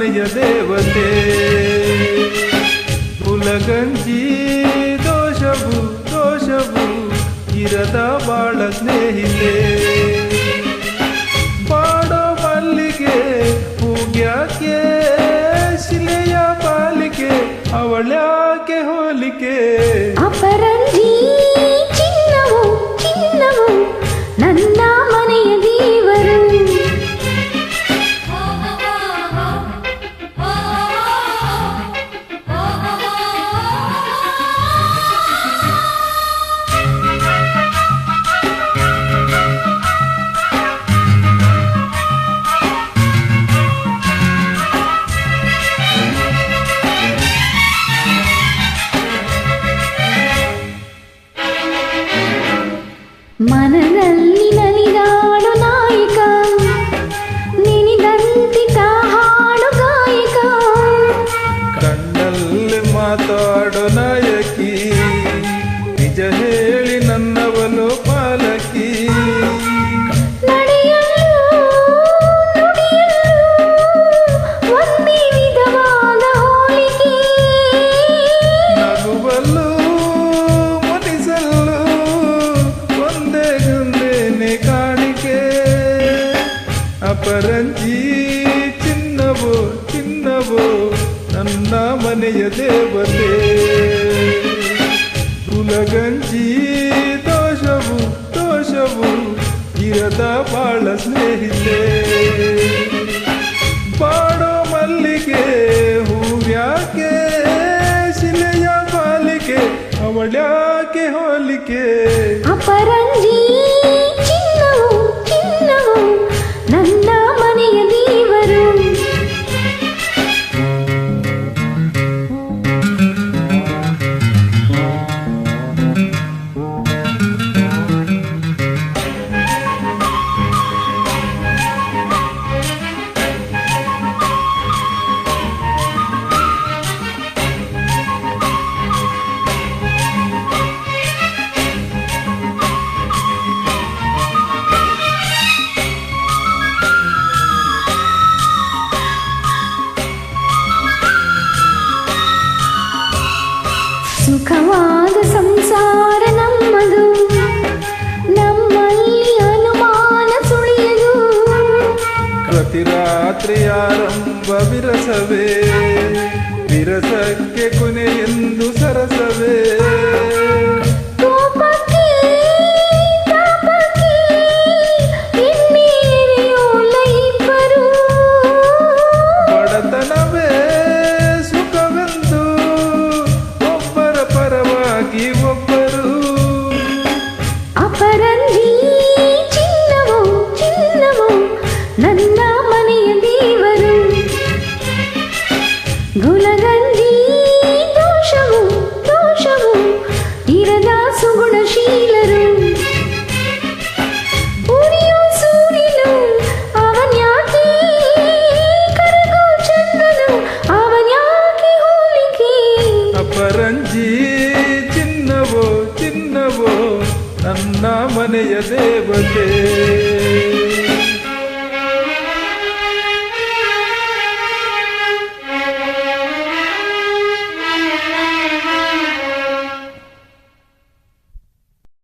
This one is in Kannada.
ಮನೆಯ ದೇವತೆ. ಹುಲಗಂಜಿ ದೋಷವು ದೋಷವು ಇರದ ಬಾಳ ಸ್ನೇಹಿತೆ. ಬಾಡೋ ಮಲ್ಲಿಗೆ ಹೂಗ್ಯಾಕೆ ಶಿಲೆಯ ಪಾಲಿಕೆ ಅವಳ್ಯಾಕೆ ಹೋಲಿಕೆ. ಅಪರಂಜಿ ಚಿನ್ನವು ಚಿನ್ನವು ನನ್ನ ಮನೆಯ ದೇವರು. ಮನದಲ್ಲಿ ನಲಿದಾಡು ನಾಯಕ ನೆನೆದಂತಿತ ಹಾಡು ಗಾಯಕ. ಕಣ್ಣಲ್ಲಿ ಮಾತಾಡೋ ನಾಯಕಿ ನಿಜ ಹೇಳಿ ನನ್ನವಲು ಪಾಲಕಿ. ನಡೆಯಲು ನುಡಿಯಲು ಒಂದೇ ವಿಧವಾದ ಹೋಲಿಕೆ. ನಗುವಲ್ಲೂ ಮುನಿಸಲು ಒಂದೇ ಗುಂದೇನೆ ಕಾಣಿಕೆ. ಅಪರಂಜಿ ಚಿನ್ನವೋ ಚಿನ್ನವೋ ನನ್ನ ಮನೆಯ ದೇವತೆ. ಹುಲಗಂಜಿ ದೋಷವು ದೋಷವು ಇರದ ಬಾಳ ಸ್ನೇಹಿತೆ. ಬಾಡೋ ಮಲ್ಲಿಗೆ ಹೂವ್ಯಾಕೆ ಶಿಲೆಯ ಪಾಲಿಕೆ ಅವಳ್ಯಾಕೆ ಹೋಲಿಕೆ. ಅಪರಂಜಿ ಚಿನ್ನವು ಚಿನ್ನವು ನನ್ನ ಮನೆಯ ದೇವರು. ಸುಖವಾದ ಸಂಸಾರ ನಮ್ಮದು, ನಮ್ಮಲ್ಲಿ ಅನುಮಾನ ಸುಳಿಯದು. ಪ್ರತಿ ರಾತ್ರಿ ಆರಂಭ ವಿರಸವೇ ವಿರಸಕ್ಕೆ ಕೊನೆ ಎಂದು ಸರಸವೇ. ಕೋಪಕ್ಕೆ ತಾಪಕ್ಕೆ ಎನ್ನೇರೆಯೋಲ್ಲ ಇಬ್ಬರು. ಬಡತನವೇ ಸುಖವೆಂದು ಒಬ್ಬರ ಪರವಾಗಿ ಒಬ್ಬರು. ಅಪರಂಜಿ ಚಿನ್ನವು ಚಿನ್ನವು ನನ್ನ ಮನೆಯ ದೇವರು. ಗುಲಗಂಜಿ ದೋಷವು ದೋಷವು ಇರದ ಸುಗುಣಶೀಲರು. ಉರಿಯೋ ಸೂರ್ಯನು ಅವನ್ಯಾಕೆ ಕರಗೋ ಚಂದ್ರನು ಅವನ್ಯಾಕೆ ಹೋಲಿಕೆ. ಅಪರಂಜಿ ಚಿನ್ನವೋ ಚಿನ್ನವೋ ನನ್ನ ಮನೆಯ ದೇವತೆ.